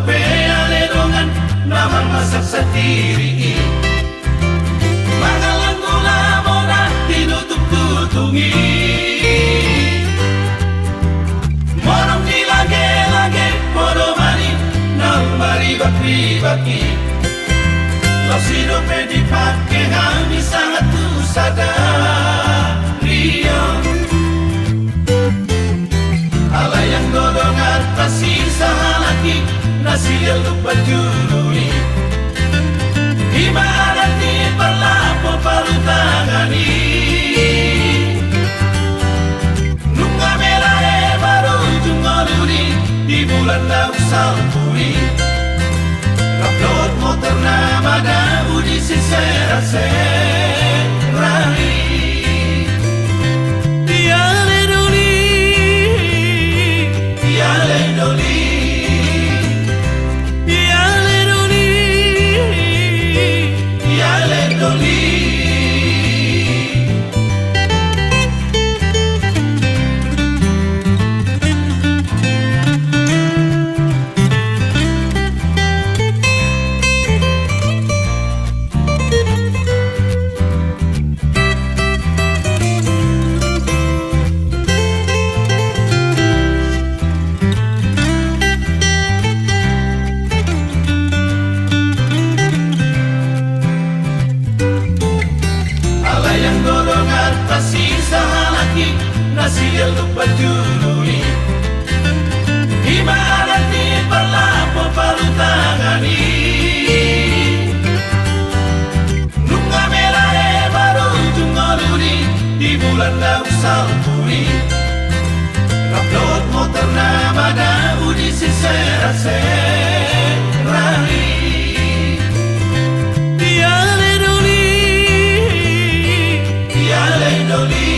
pe aledongan namang masak sa tiri magalang gula mo na tinutup-tutungi morong dilage-lage moro mani nang maribak-ribaki Lasido pe dipake kami sangat tu sadarian Alayang dodongan pasisa halaki Nasil lupa jurui Ibarat di berlapo palutangani Nunga melae baru jungoluri Di bulan daun salpuri Upload motor nama dabu di sisera-serai Tiale doli Tiale doli Tiale doli Tiale doli Nasil lupa jurui Ibarat di berlapo palutangani Nunga melae baru jungoluri Di bulan daun salpuri Upload motor nama dabu di sisera-serai Tiale doli Tiale doli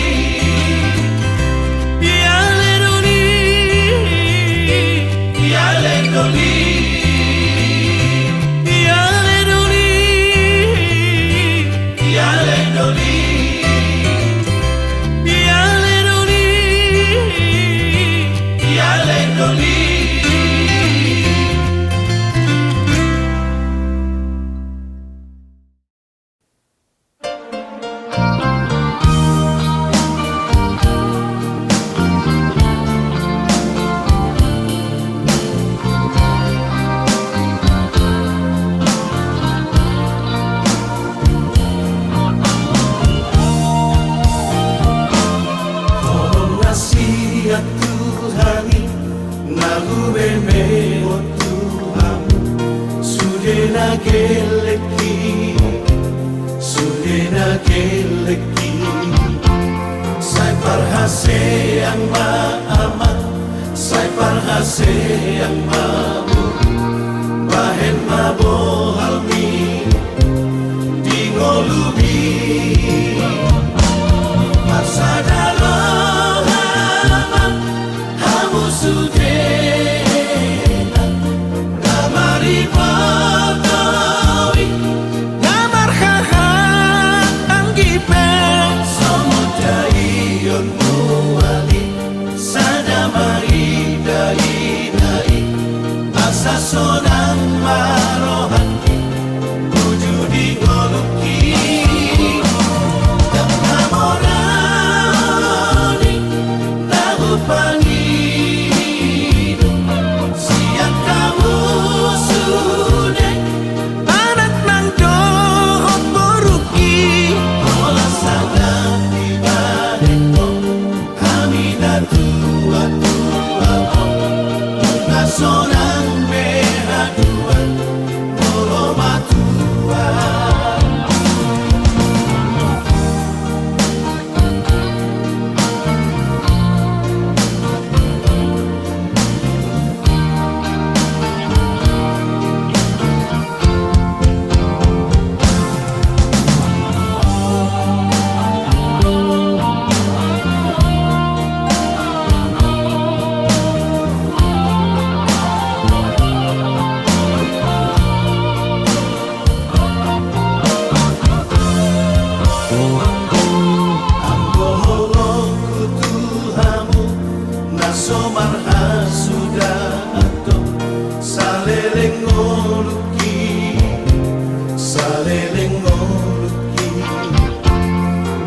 salelengoluki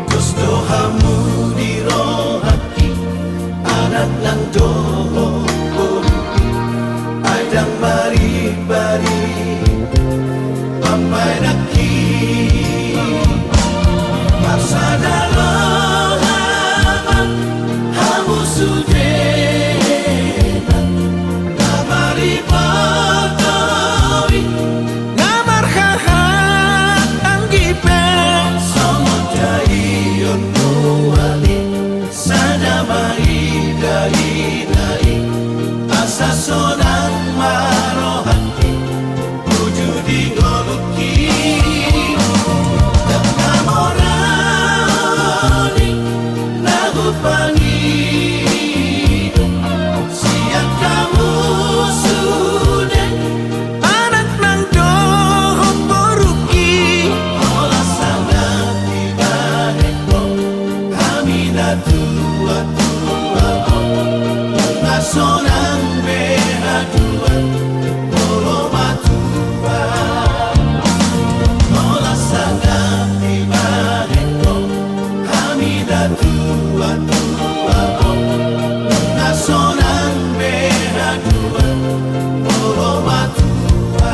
Gusto hamu di rohaki anak nang doho Adang bari-bari Pampai naki Masa dalam Hamu sudena Ngamari patawi Ngamar hahat anggipe Somodai yonuali Sadamai dai Asa sonang marohati Wujudi ngoluki Namorani Nagupangi Siang kamu sudah anak nang doho poruki Olah sangat ibadeko Kami dah tua-tua Sonang behadua Polo matua Olah sangat ibadeko Kami dah tua-tua Sonang behadua Polo matua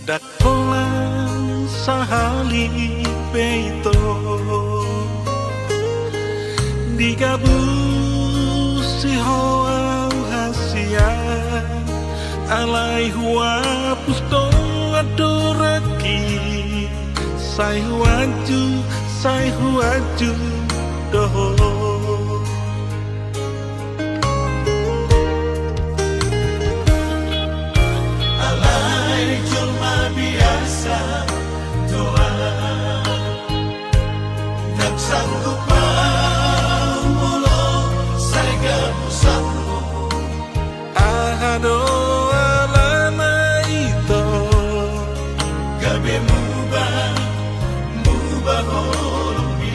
Dakolan sahali peito Digabus si hoa hasia Alai hua pusto adoraki Sai huaju doho Alai cuma biasa doa Tak sanggup mulo Saya musangmu Ahado alana ito Gabe mubah holomi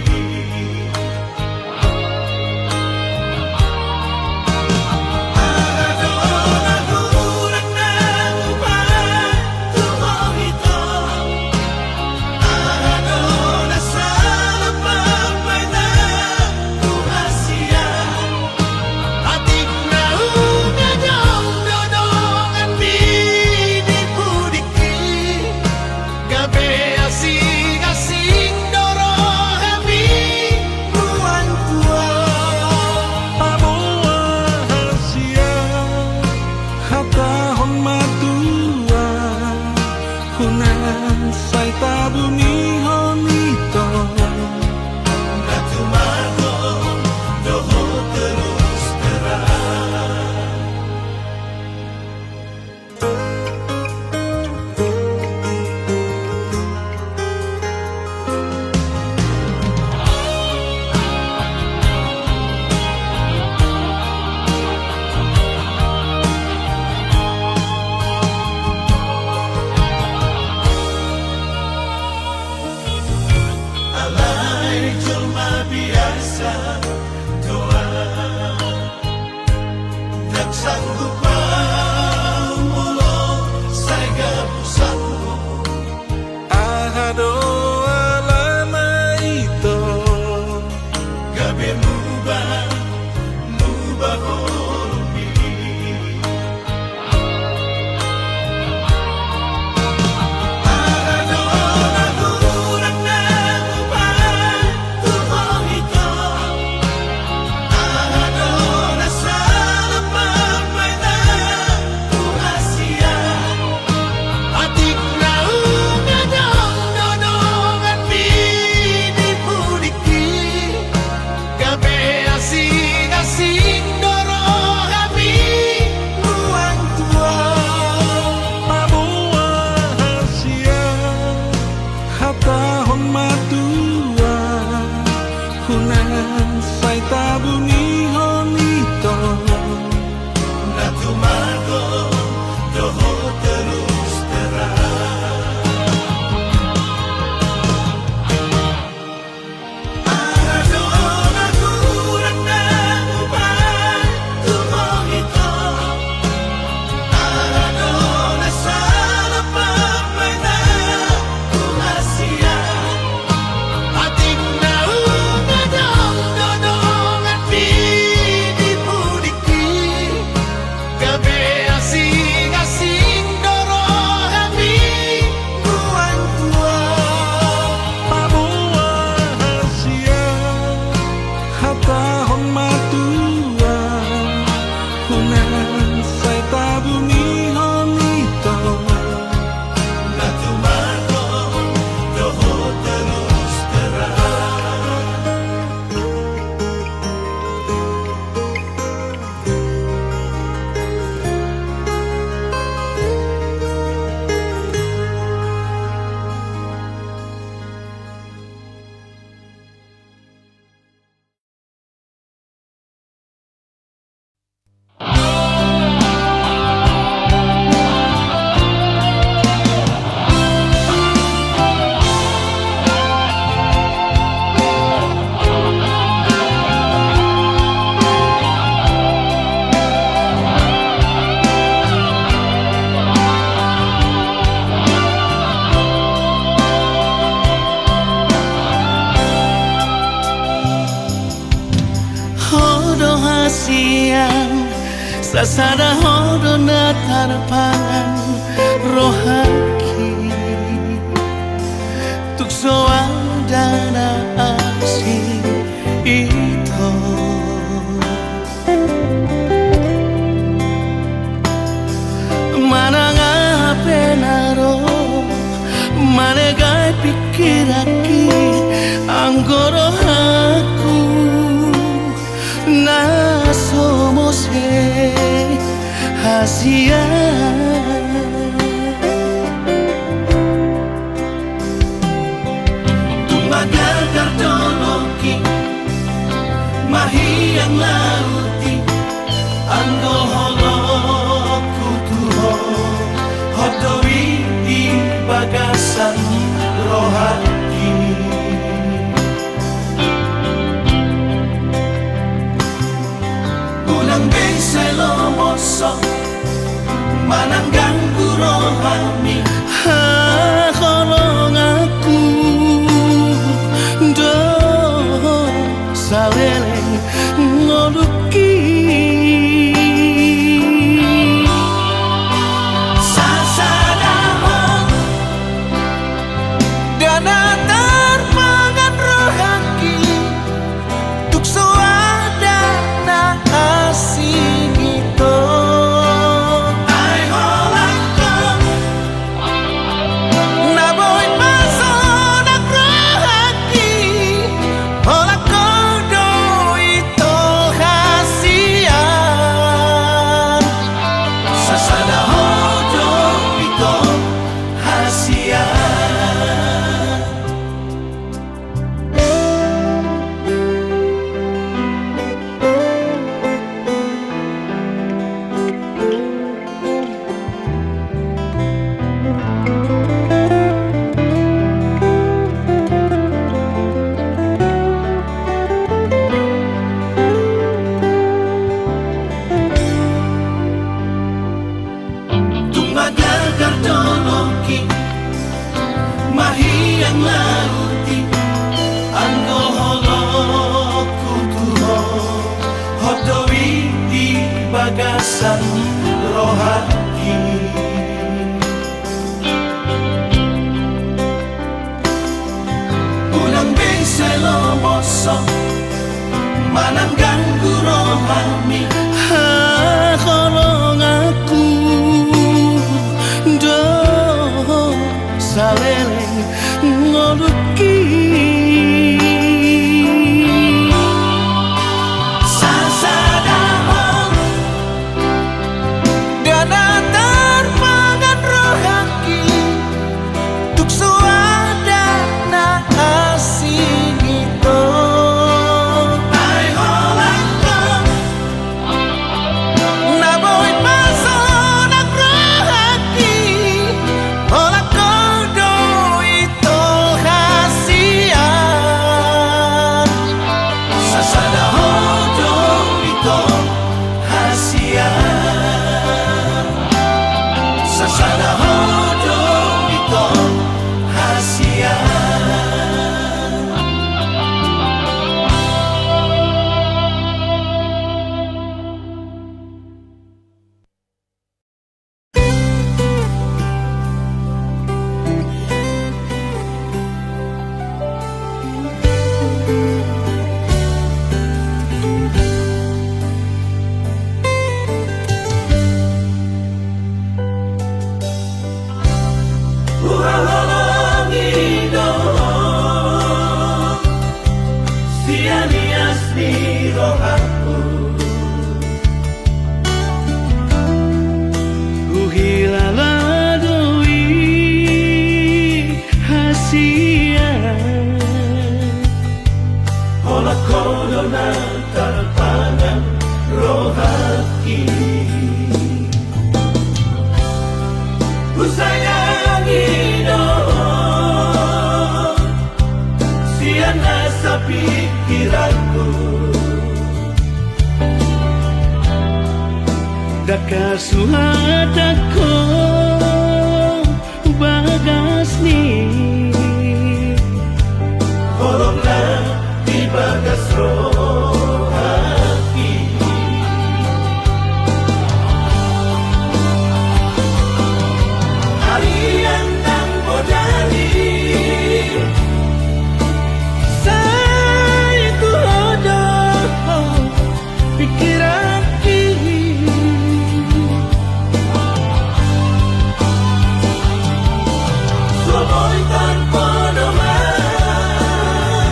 Adona sala pampai Hunan say tabuni honito Natumago doho terus terang Aradon aku rendang ubah tumong ito Aradon asal pagmana kuhasia Ating naung adong dodong at pinipudiki Gabi asing-asing doro kami buwan tua pabuahasia hatahon matua Hunan say tabuni honito Natumago doho terus terang Hodo hasiang sasada hodo na tarapangan rohaki tukso dana asing ito mananga penaro manegai pikiraki anggoro aku na somos hasia Tumagal kardoloki mahiyang lauti ando holoku tuho hodowi di bagasan rohani Unang bensay lomoso mananggang rohani Hakolong aku do saleleng ngoluki Sasadahon dana terpangan rohaki tukso ada na asing itu ay holako naboy paso ng rohaki hola kodo ito hasian Sasada hodo ito hasia Tumagal kardoloki mahiyang lauti ando holoku tuho hodowi di bagasan rohani Unang bensay lomoso mananggang rohani Hakolong aku do saleleng ngoluki Sasadahon dana terpangan rohaki tukso ada na asing itu manias ni rohaku. Uhilala doi hasia Ola kodona tarpangan rohaki. Ku sayangi doa siana sa pikiranku. Daka suhat ako bagas ni Kolonglah di bagas rohaki. Harian dan bodari Say ku hodoh pikiran ki Somoy tanpa nomor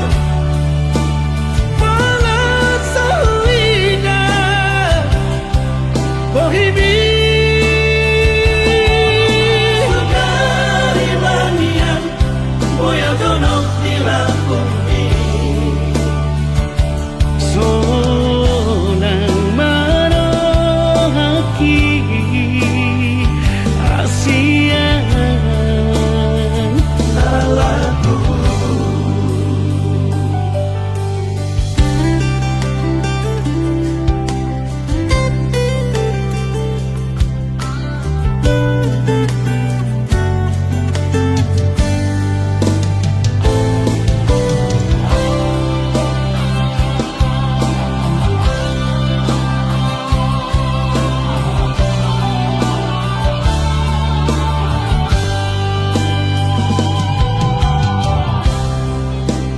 Malat sa huwina Bohimi Sugari manian Boya donok nila kumi. Sonang marohaki Asian Salahku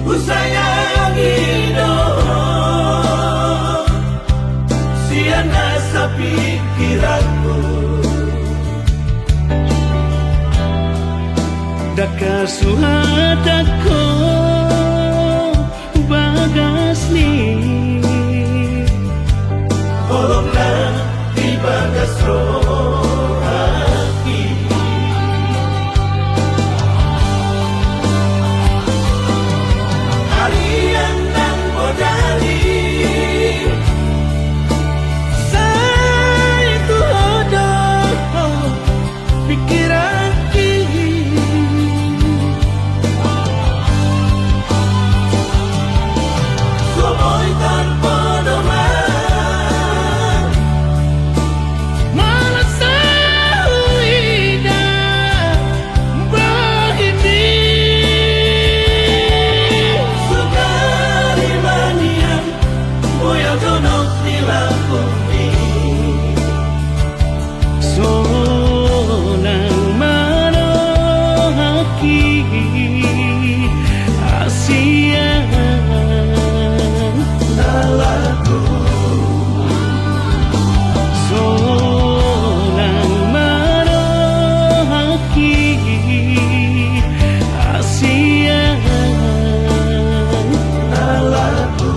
Ku sayangi doa siana sa pikiranku. Daka suhat ako bagas ni Kolonglah di bagas rohaki. Harian dan bodari Say ku hodoh pikiran ki Somoy tanpa nomor Malat sa huwina Bohimi Sugari manian Boya donok nila kumi. Sonang marohaki Asian Salahku Sonang marohaki Asian Salahku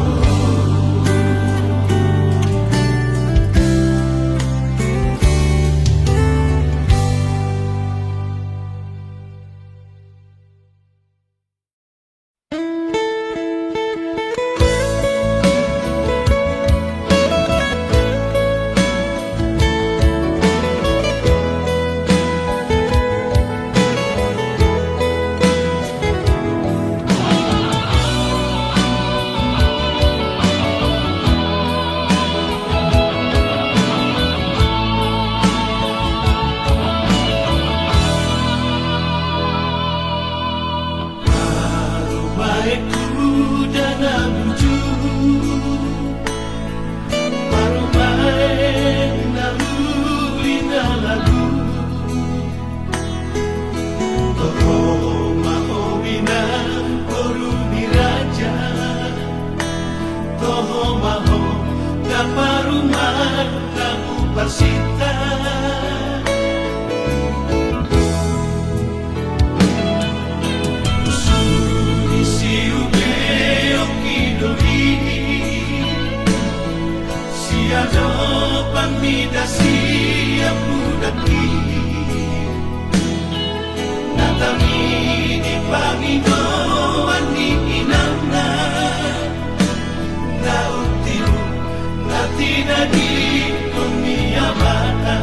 Baikku dalam wujud Marumai naluri nalagu Toho mahowina koru diraja Toho maho daparuman kamu pasita Isi ube okidori pamida siap mudaki natami di Panginoon ni inangna nautiru natina di kumiyamana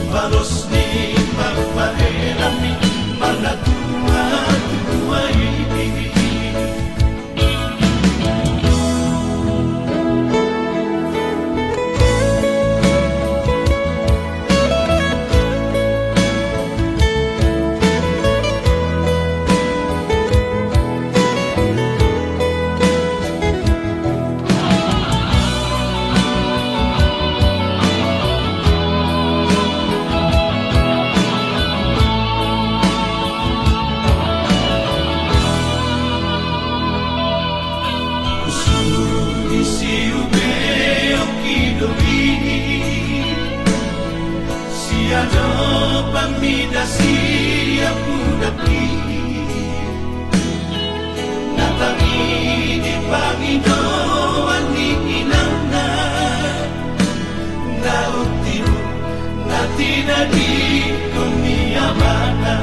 Balos ni magpahelami mga tuwa-tuwa ini. Siado pamida siap mudaki natangi di Panginoon ni inangna nautiru natina di kumiyamana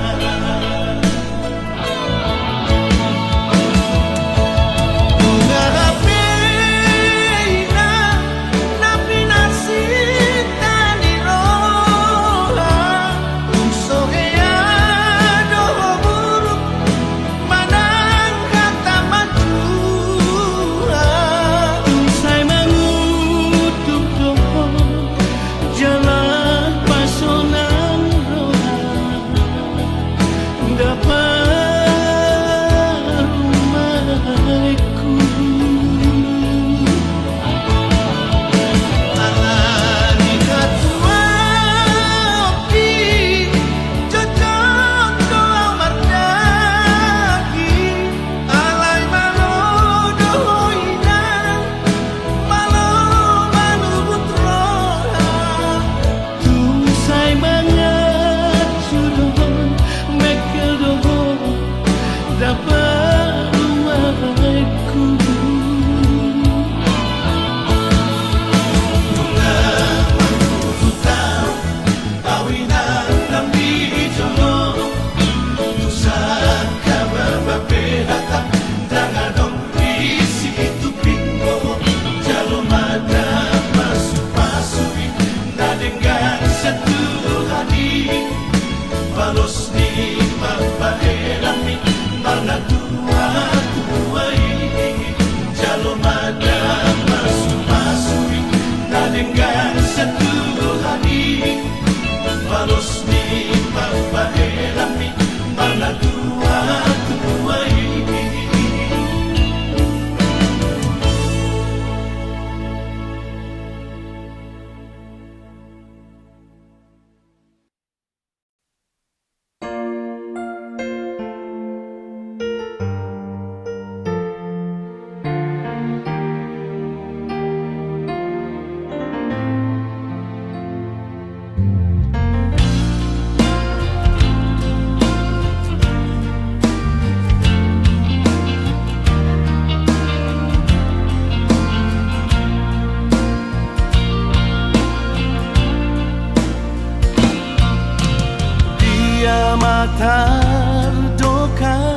tardokan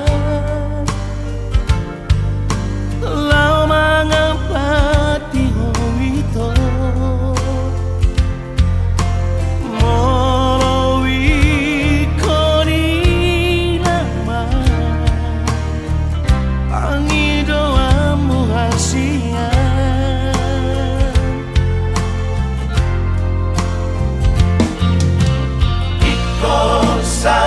lau mangapati hoito molowi koni nama pangidoamu hasian Iko sa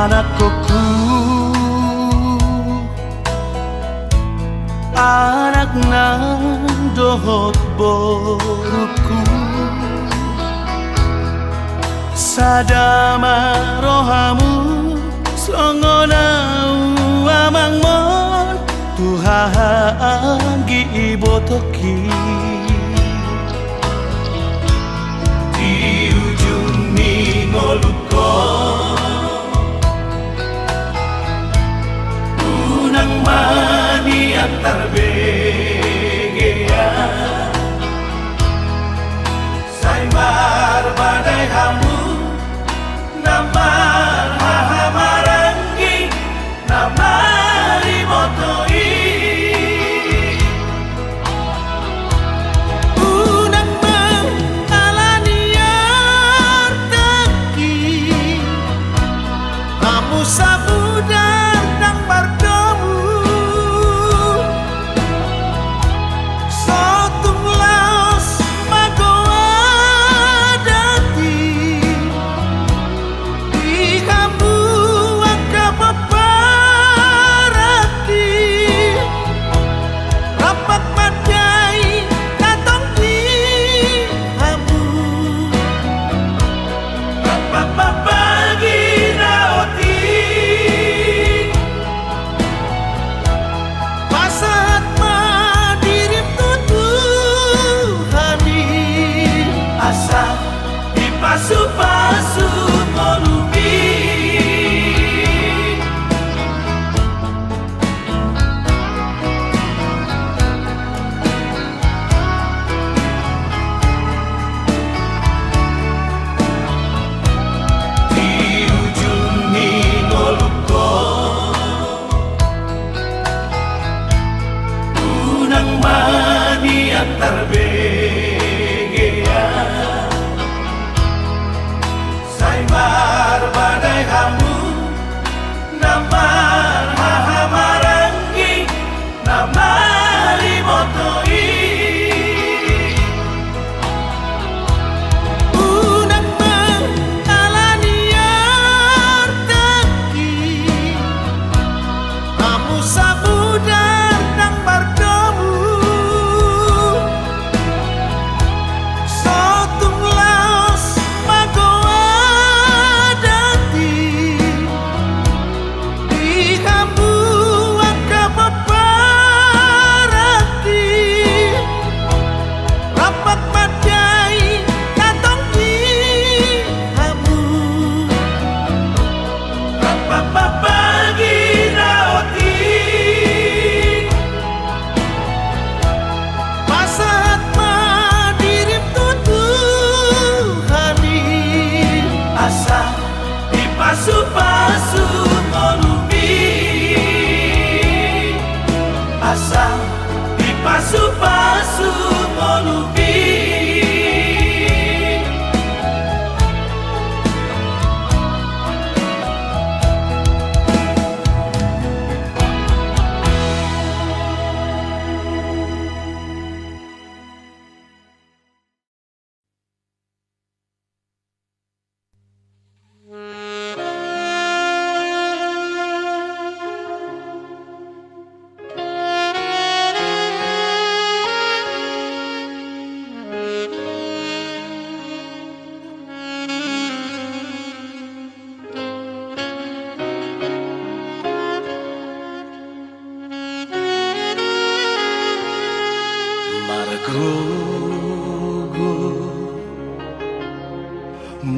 Anakku, anak nang dohot boruku, sadama rohamu songonau amangmon Tuhan gi botoki di ujung ningoluko mani antar begea saimar badai hamu namar hahamarangi namari motoi unang mengalaniar daki kamu sabudan nang bardo Sotung laos magoa dati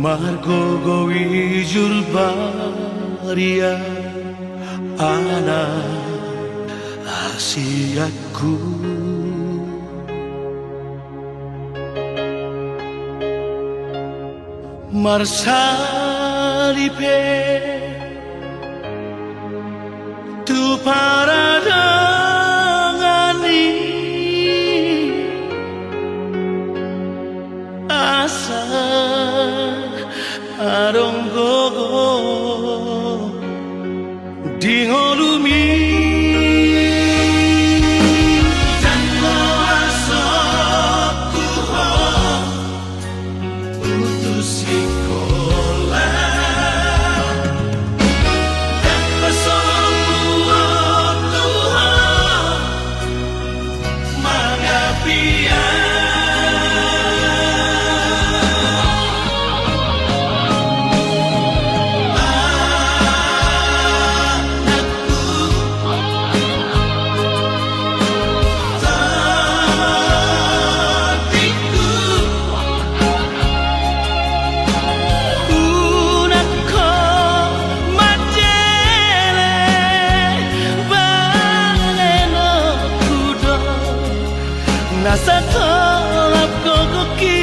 Margo wijul baria anak asiaku Marsalipe tu paradangani asa aronggogo dingolumi Jango asoku ho putus sekolah dan pesoku Tuhan mengabia Nasa tolap kokoki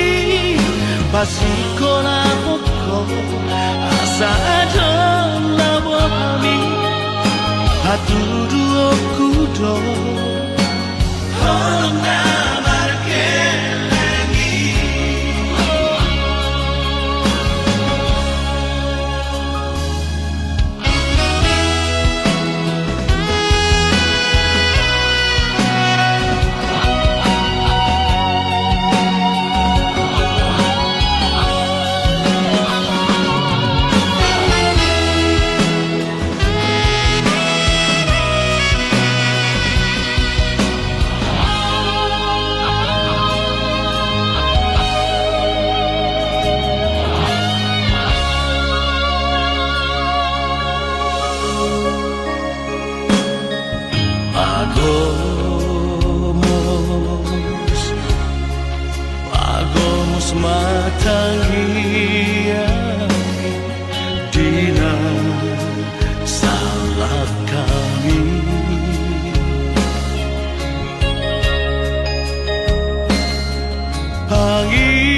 Pasiko na koko Asa adon na wami Hatudu okudo Holong na markelengi Agomos matangia Dina salah kami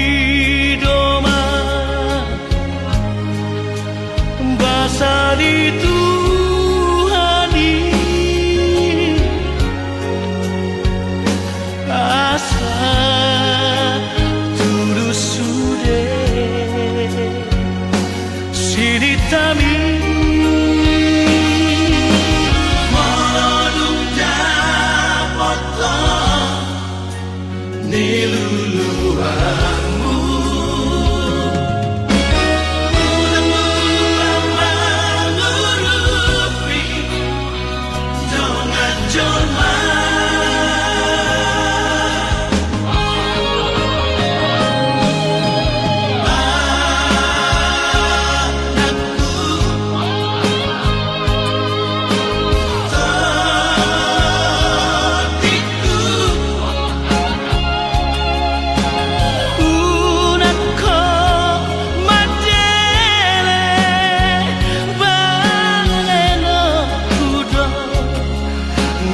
Pangidoma Basari Tuhani Asa Siritami Molodung dapoto niluluanmu Udang mengurupi Dongan jolma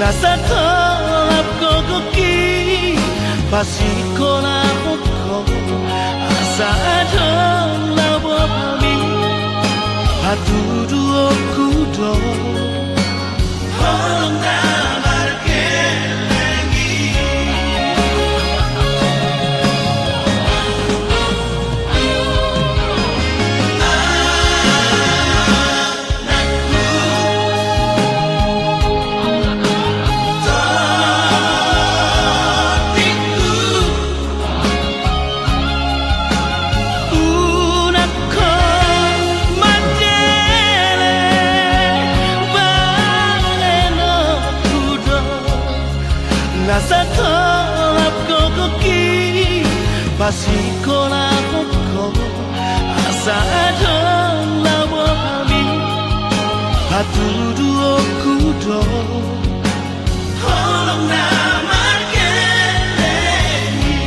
Nasa tolap kokoki Pasiko na koko Asa adon na wami Hatudu okudo Holong na markelengi Nasa tolap kokoki Pasiko na koko Asa adon na wami Hatudu okudo Holong na markelengi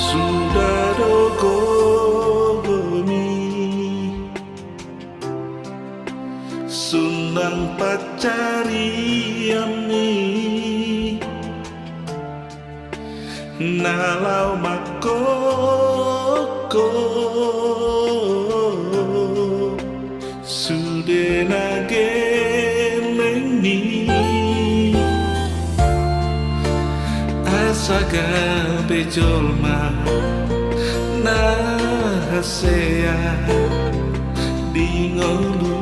sudah dogomi sunang pacari ami nalau makoko sude nageleni asaga bejolma nahasea dingoluna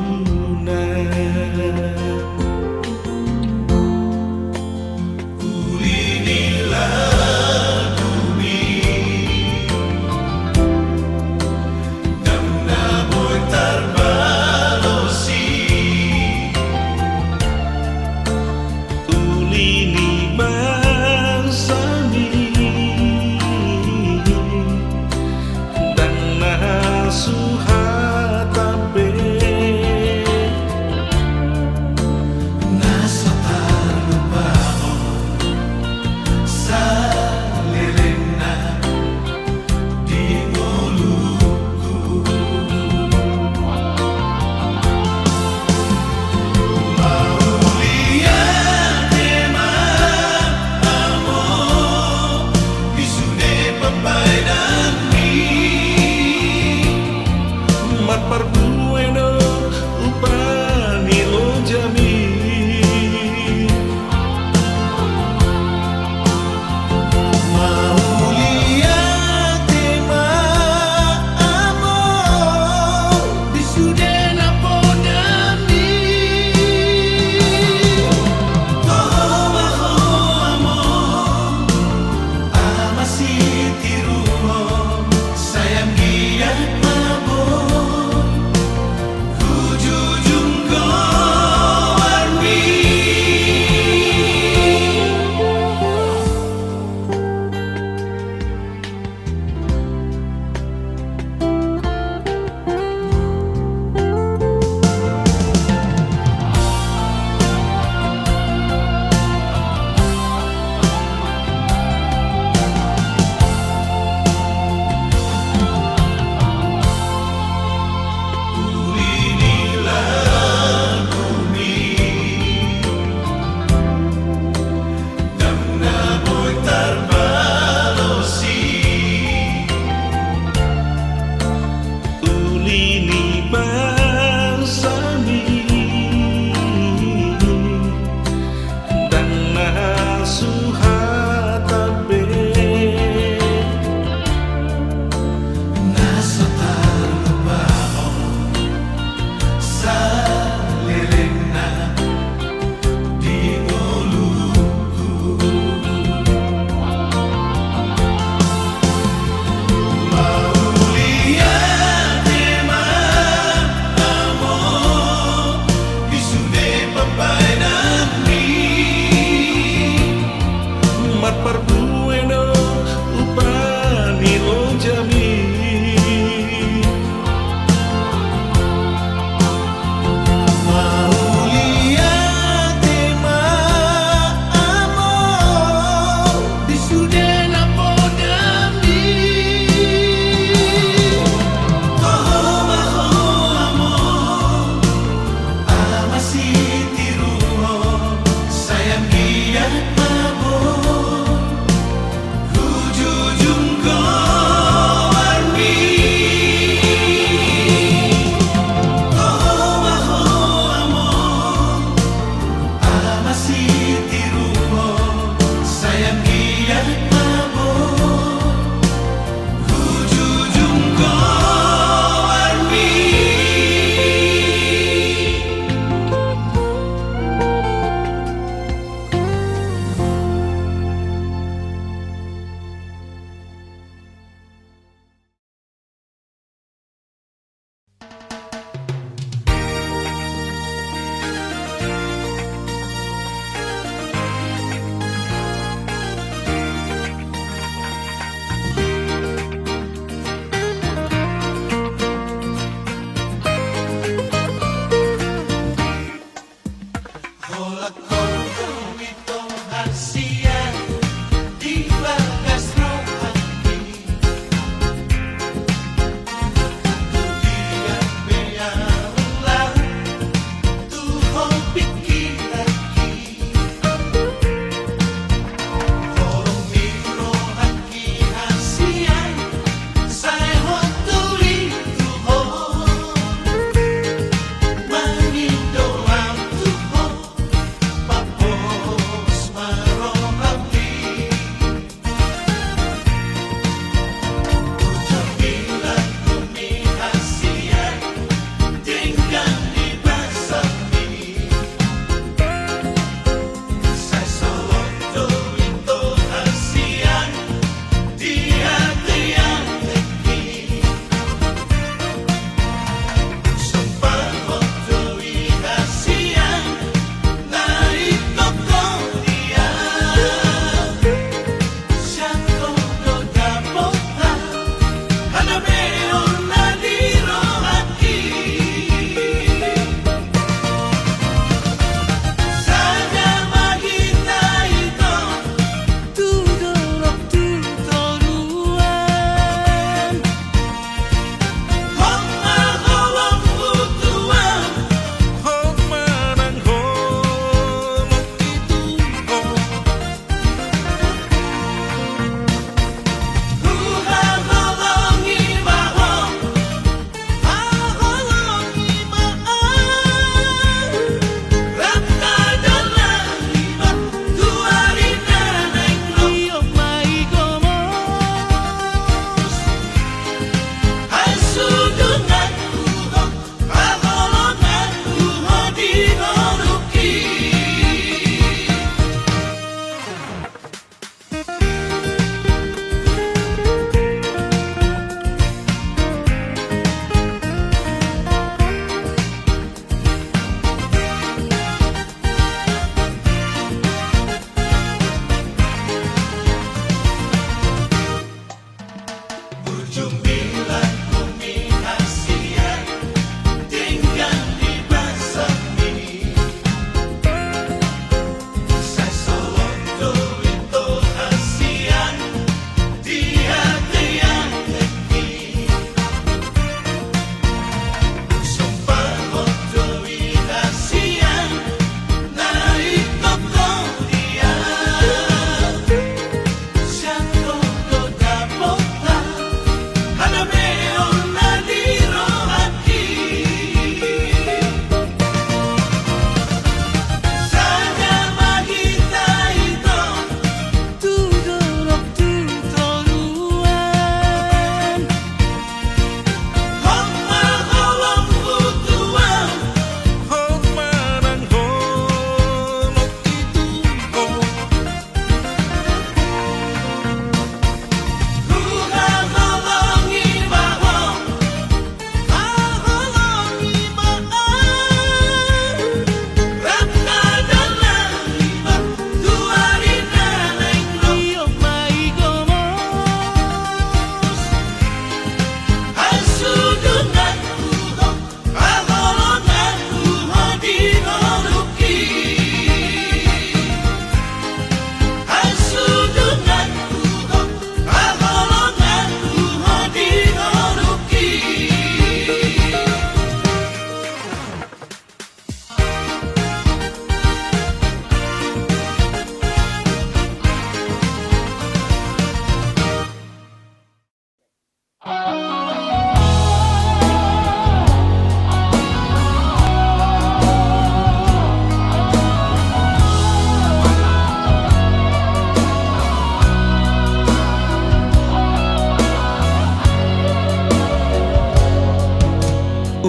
suhatabe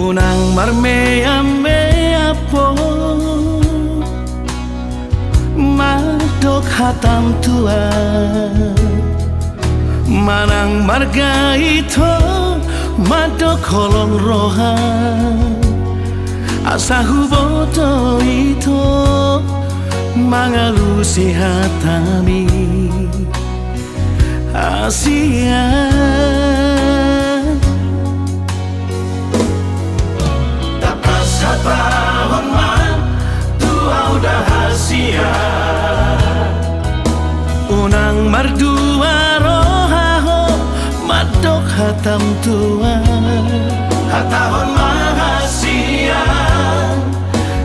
unang marmea mea po madok hatam tua manang marga itu madok kolong roha asa huboto itu mangalusi hatami Asia Tapas hatahon man tua udah Asia unang mardua rohaho madok hatam tua hatahon mahasia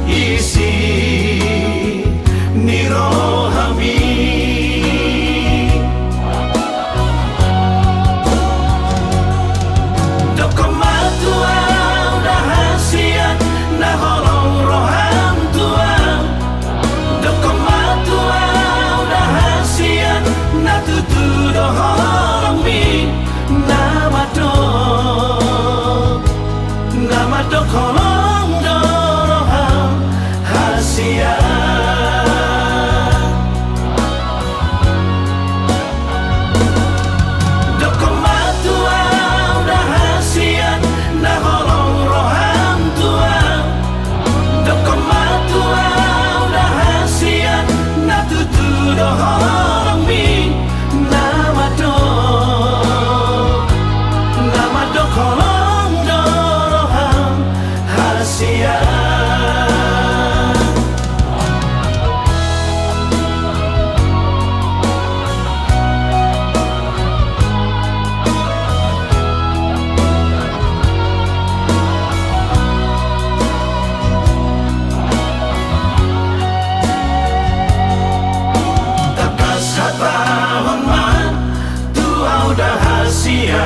isi nirohami dokomatua udah hasia nah holong roham tua dokomatua udah hasia nah tutu doholong mi nama dok holong doroham hasia dokomatua udah hasia nah holong roham tua dokomatua udah hasia nah tutu doholong mi nama dok holong doroham hasia takas hatahon man tua udah hasia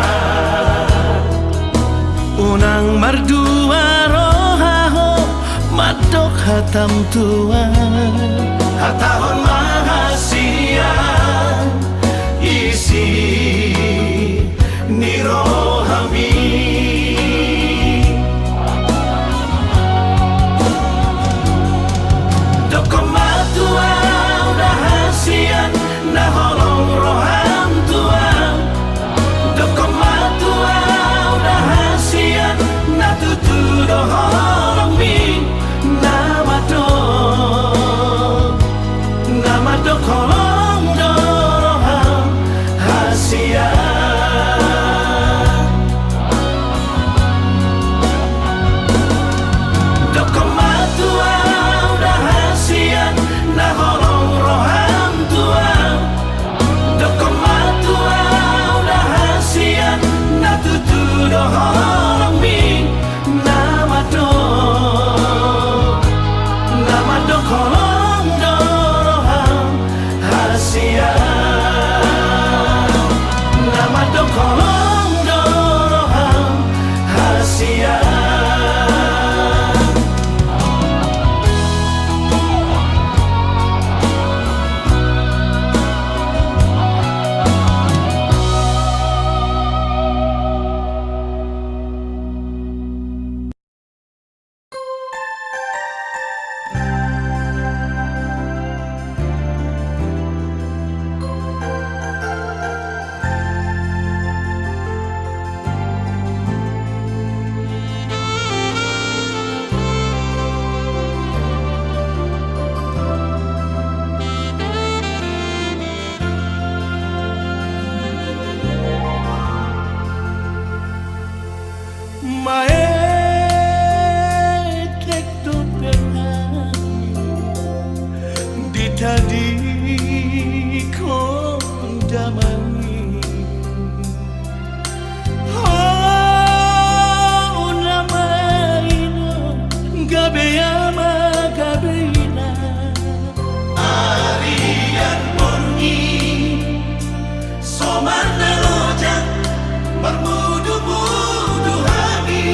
unang mardua rohaho madok hatam tua hatahon mahasia isi nirohami dokomatua udah hasia nah holong roham tua dokomatua udah hasia nah tutu doholong mi nama dok holong doroham hasia dokomatua udah hasia nah holong roham tua dokomatua udah hasia nah tutu doholong mi nama dok holong doroham hasia nama dok holong doroham hasia tadi kondamani oh namaino gabeyama gabeina Arian murni soman nerojang bermudu-mudu hami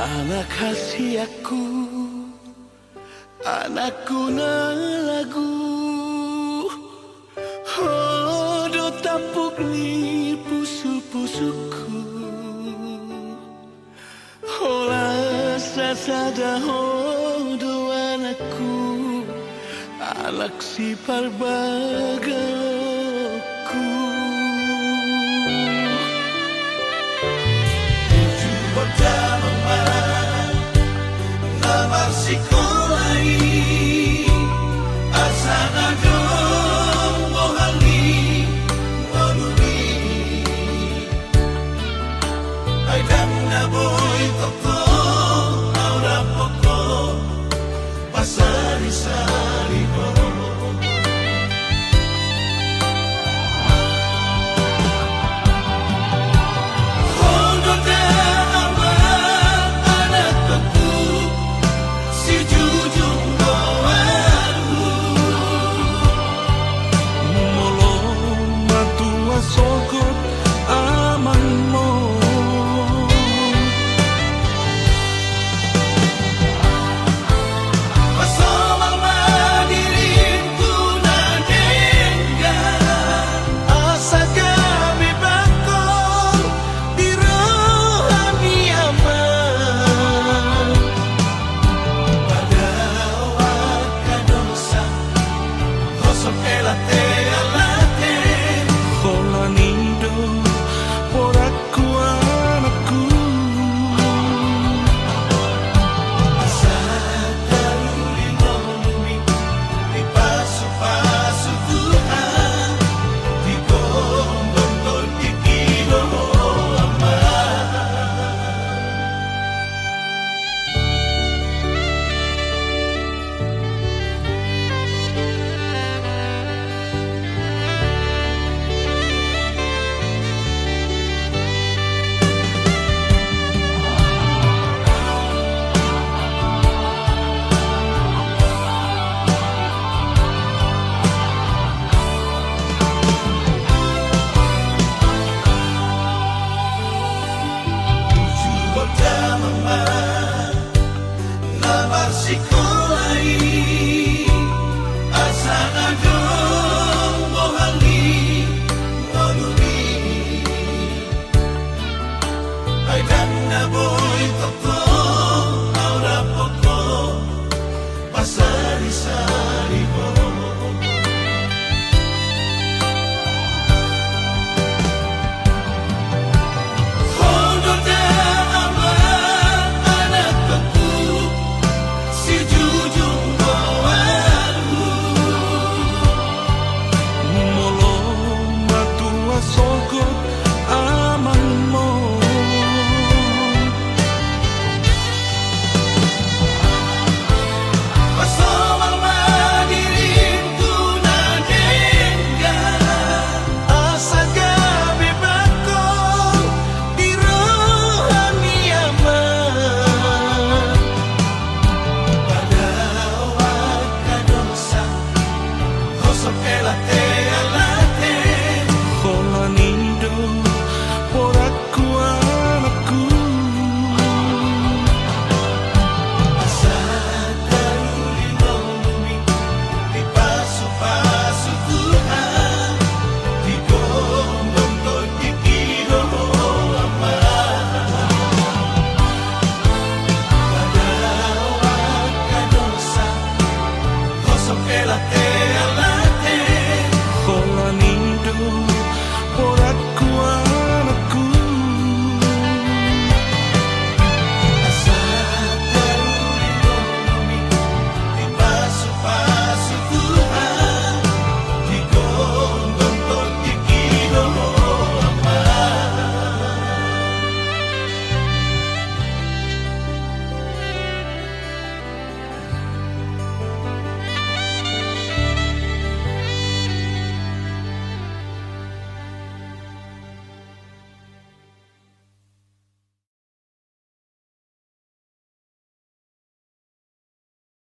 anak hasiaku, anakku na lagu. Hodo tapuk ni pusu-pusuku, hola sasada hodo anakku, anak si parbaga.